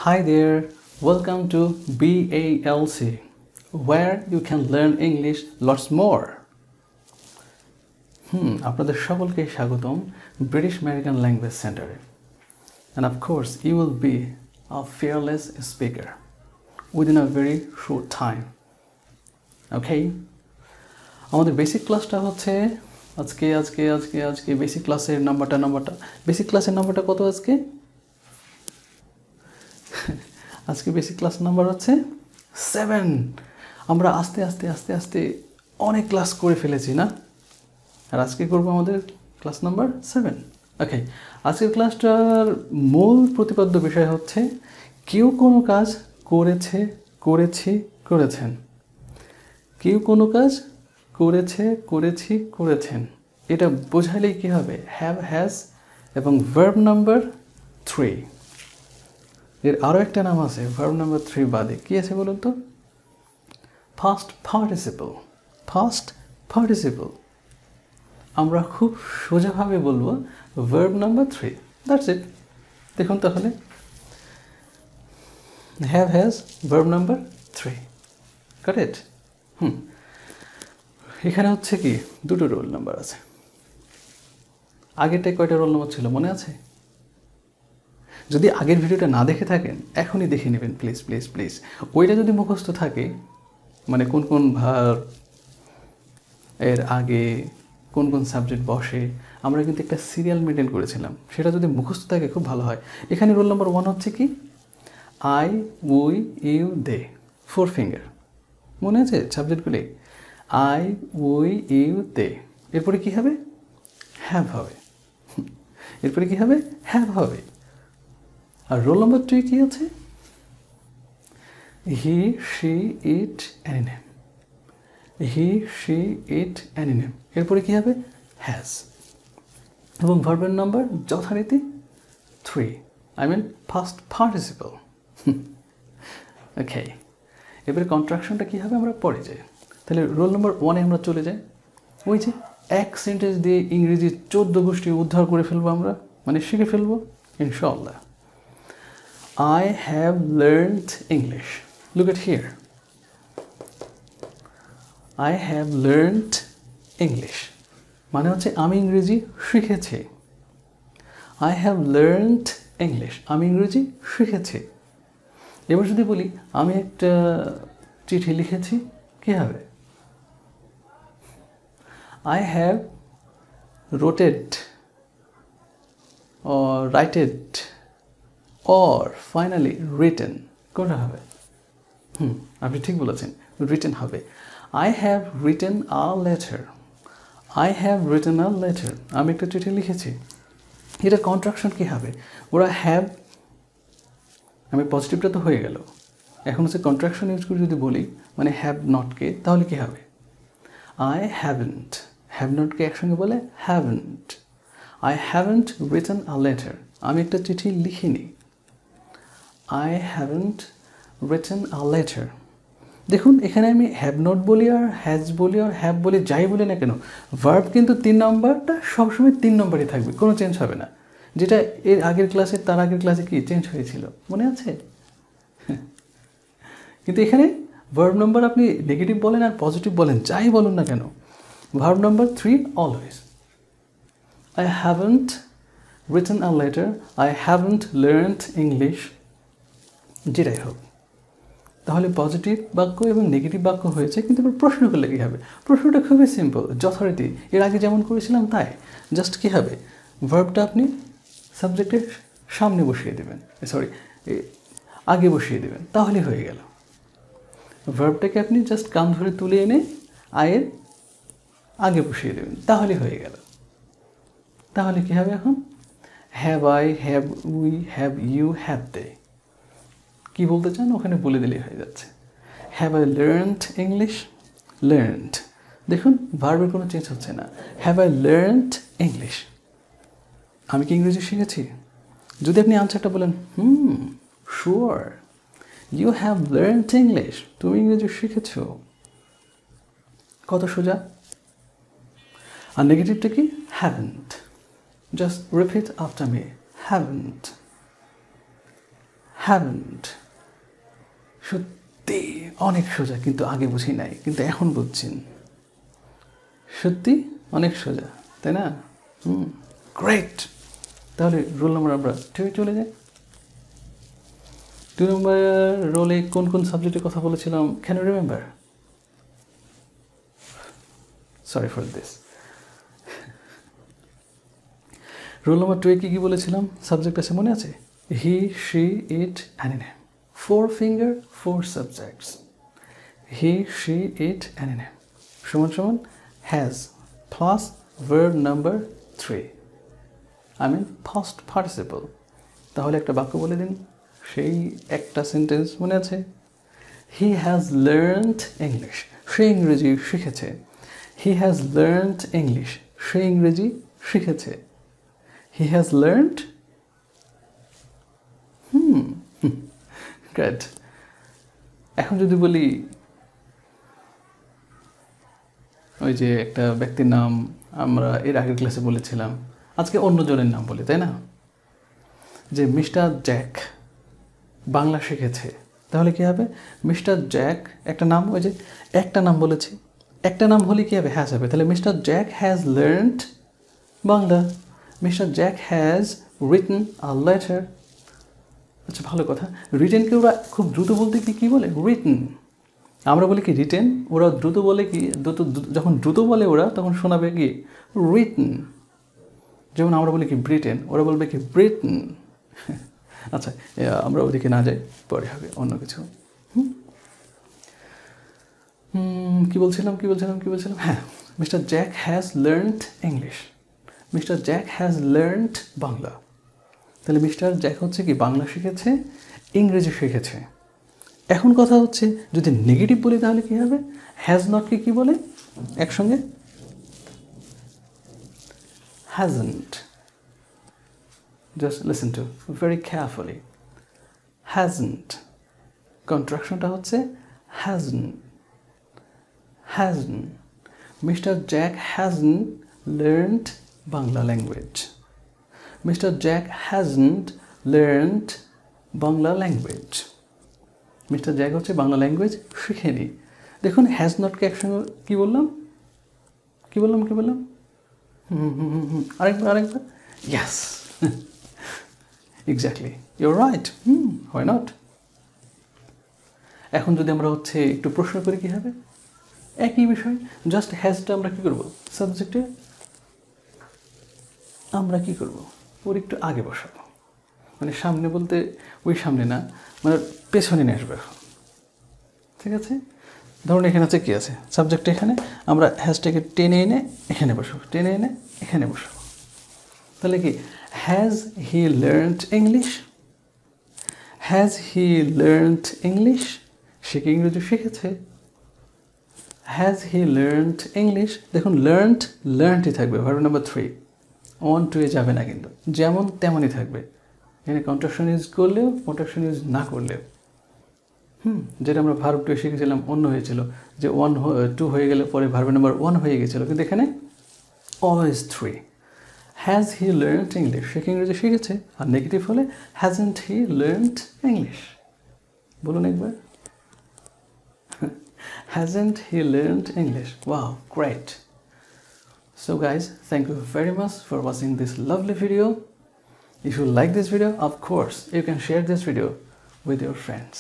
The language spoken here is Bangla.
Hi there, welcome to BALC, where you can learn English lots more. আপনাদের সকলকে স্বাগতম British American Language Center. And of course, you will be a fearless speaker within a very short time. Okay? আমাদের বেসিক ক্লাসটা হচ্ছে আজকে বেসিক ক্লাসের নাম্বারটা বেসিক ক্লাসের নাম্বারটা কত আজকে? আজকে বেসিক ক্লাস নাম্বার হচ্ছে 7। আমরা আস্তে আস্তে অনেক ক্লাস করে ফেলেছি না? আর আজকে করব আমাদের ক্লাস নাম্বার 7। ওকে, আজকের ক্লাসটার মূল প্রতিপাদ্য বিষয় হচ্ছে কেউ কোনো কাজ করেছেন। কেউ কোনো কাজ করেছেন। এটা বোঝালেই কি হবে? হ্যাভ, হ্যাজ এবং ভার্ব নাম্বার 3। এর আরও একটা নাম আছে ভার্ব নাম্বার 3 বাদে, কি আছে বলুন তো? First participle. আমরা খুব সোজাভাবে বলবো ভার্ব নাম্বার 3। That's it. দেখুন তাহলে have, has, verb number 3। Correct? এখানে হচ্ছে কি দুটো রোল নাম্বার আছে। আগেরটায় কয়টা রোল নাম্বার ছিল মনে আছে? যদি আগের ভিডিওটা না দেখে থাকেন এখনই দেখে নেবেন প্লিজ। ওইটা যদি মুখস্থ থাকে, মানে কোন ভার্ব এর আগে কোন সাবজেক্ট বসে, আমরা কিন্তু একটা সিরিয়াল মেনটেন করেছিলাম, সেটা যদি মুখস্থ থাকে খুব ভালো হয়। এখানে রোল নাম্বার 1 হচ্ছে কি I, we, you, they, 4 finger. মনে আছে সাবজেক্টগুলি? I, we, you, they. এরপরে কি হবে? হ্যাভ হবে। আর রোল নাম্বার 2 কি আছে? He, she, it, Annie name. এরপরে কি হবে? হ্যাজ। এবং ভার্বের নাম্বার যথারীতি 3, আই মিন ফার্স্ট পার্টিসিপল। ওকে, এবারে কন্ট্রাকশনটা কী হবে আমরা পরে যাই। তাহলে রোল নাম্বার 1-এ আমরা চলে যাই। ওই যে এক সেন্টেন্স দিয়ে ইংরেজি 14 গোষ্ঠী উদ্ধার করে ফেলবো আমরা, মানে শিখে ফেলবো ইনশাআল্লাহ। I have learned English. Look at here. I have learned English. মানে হচ্ছে আমি ইংরেজি শিখেছি। I have learned English. আমি ইংরেজি শিখেছি। এবার যদি বলি আমি একটা চিঠি লিখেছি, কি হবে? I have wrote it or write it or finally written, কোনটা হবে? আপনি ঠিক বলেছেন, written হবে। I have written a letter. আমি একটা চিঠি লিখেছি। এটা কন্ট্রাকশন কি হবে? ওরা হ্যাভ, আমি পজিটিভটা তো হয়ে গেল, এখন হচ্ছে কন্ট্রাকশন ইউজ করে যদি বলি মানে হ্যাভ নটকে, তাহলে কি হবে? I haven't, হ্যাভ নটকে একসঙ্গে বলে haven't. I haven't written a letter. আমি একটা চিঠি লিখিনি। I haven't written a letter. দেখুন এখানে আমি হ্যাভ নট বলি আর হ্যাজ বলি আর হ্যাভ বলি, যাই বলি না কেন, ভার্ব কিন্তু 3 নম্বরটা সবসময় 3 নম্বরই থাকবে, কোনো চেঞ্জ হবে না। যেটা এর আগের ক্লাসে, তার আগের ক্লাসে কি চেঞ্জ হয়েছিল মনে আছে? কিন্তু এখানে ভার্ব নাম্বার আপনি নেগেটিভ বলেন আর পজিটিভ বলেন, যাই বলুন না কেন, verb number 3 always. I haven't written a letter. I haven't learned English. যেটাই হোক, তাহলে পজিটিভ বাক্য এবং নেগেটিভ বাক্য হয়েছে। কিন্তু এবার প্রশ্ন করলে কী হবে? প্রশ্নটা খুবই সিম্পল, যথারীতি এর আগে যেমন করেছিলাম তাই। জাস্ট কী হবে? ভার্বটা আপনি সাবজেক্টের সামনে বসিয়ে দেবেন, আগে বসিয়ে দেবেন, তাহলে হয়ে গেল। ভার্বটাকে আপনি জাস্ট কান ধরে তুলে এনে আয়ের আগে বসিয়ে দেবেন, তাহলে হয়ে গেল। তাহলে কী হবে এখন? Have I, have we, have you, have they. কি বলতে চান ওখানে বলে দিলেই হয়ে যাচ্ছে। Have I learned English? Learned. দেখুন ভার্বের কোনো চেঞ্জ হচ্ছে না। Have I learned English? আমি কি ইংরেজি শিখেছি? যদি আপনি আনসারটা বলেন sure, you have learned English, তুমি ইংরেজি শিখেছ, কত সোজা। আর নেগেটিভটা কি? Haven't. Just repeat after me, haven't. haven't সত্যি অনেক সোজা, কিন্তু আগে বুঝি নাই, কিন্তু এখন বুঝছেন। সত্যি অনেক সোজা, তাই না? গ্রেট। তাহলে রোল নাম্বার আমরা 2 চলে যাই। 2 নম্বর রোলে কোন কোন সাবজেক্টের কথা বলেছিলাম? Can you remember? Sorry for this. Roll number 2 কি বলেছিলাম? সাবজেক্ট আছে, মনে আছে? He, she, it, any name. 4 finger 4 subjects. He, she, it, any name সমান সমান has plus verb number 3, I mean first participle. তাহলে একটা বাক্য বলে দিন, সেই একটা সেন্টেন্স মনে আছে? হি হ্যাজ লার্নড ইংলিশ, সে ইংরেজি শিখেছে। হি হ্যাজ লার্নড ইংলিশ, সে ইংরেজি শিখেছে। He has learned, great. এখন যদি বলি ওই যে একটা ব্যক্তির নাম আমরা এর আগের ক্লাসে বলেছিলাম, আজকে অন্যজনের নাম বলি, তাই না? যে মিস্টার জ্যাক বাংলা শিখেছে, তাহলে কী হবে? মিস্টার জ্যাক একটা নাম, ওই যে একটা নাম বলেছি, একটা নাম হলে কী হবে? হ্যাজ হবে। তাহলে mister Jack has learned Bangla. Mister Jack has written a letter. আচ্ছা, ভালো কথা। রিটেনকে ওরা খুব দ্রুত বলতে কী বলে? রিটন। আমরা বলি কি রিটেন, ওরা দ্রুত বলে কি? যখন দ্রুত বলে ওরা, তখন শোনাবে কি? রিটন। যেমন আমরা বলি কি ব্রিটেন, ওরা বলবে কি ব্রিটেন। আচ্ছা, আমরা ওদিকে না যাই, পরে হবে অন্য কিছু। কি বলছিলাম? হ্যাঁ, mister Jack has learned English, mister Jack has learned Bangla. তাহলে মিস্টার জ্যাক হচ্ছে কি বাংলা শিখেছে, ইংরেজি শিখেছে। এখন কথা হচ্ছে যদি নেগেটিভ বলি তাহলে কী হবে? হ্যাজ নটকে কী বলে একসঙ্গে? hasn't. Just listen to very carefully. Hasn't. Contractionটা হচ্ছে hasn't. Hasn't. Mr. Jack hasn't learned Bangla language. Mr. Jack hasn't learned Bangla language. Mister Jack হচ্ছে বাংলা ল্যাঙ্গুয়েজ শিখেনি। দেখুন হ্যাজ নটকে একসঙ্গে কী বললাম? আরেকবার yes, exactly, your right. Why not? এখন যদি আমরা হচ্ছে একটু প্রশ্ন করি কী হবে? একই বিষয়, জাস্ট হ্যাজটা আমরা কী করবো? সাবজেক্টে আমরা কী করবো? ওর একটু আগে বসাবো, মানে সামনে বলতে ওই সামনে না, মানে পেছনে নিয়ে আসবো এখন। ঠিক আছে? ধরুন এখানে আছে কী আছে? সাবজেক্ট এখানে, আমরা হ্যাজটাকে টেনে এনে এখানে বসাবো, টেনে এনে এখানে বসাবো। তাহলে কি? Has he learned English? Has he learned English? সে কি ইংরেজি শিখেছে? Has he learned English? দেখুন লার্নডই থাকবে, ভার্ব নাম্বার 3, 1 2 যাবে না, কিন্তু যেমন তেমনই থাকবে। এখানে কন্ট্রাকশন ইউজ করলেও, কন্ট্রাকশন ইউজ না করলেও। যেটা আমরা ভার্ব 2 শিখেছিলাম অন্য হয়েছিল, যে 1 2 হয়ে গেলে পরে ভার্ব নাম্বার 1 হয়ে গেছিলো, কিন্তু এখানে always 3। Has he learned English? সে কি ইংরেজি শিখেছে? আর নেগেটিভ হলে হ্যাজেন্ট হি লার্নড ইংলিশ? বলুন একবার। Hasn't he learned English? Wow, great. So guys, thank you very much for watching this lovely video. If you like this video, of course, you can share this video with your friends.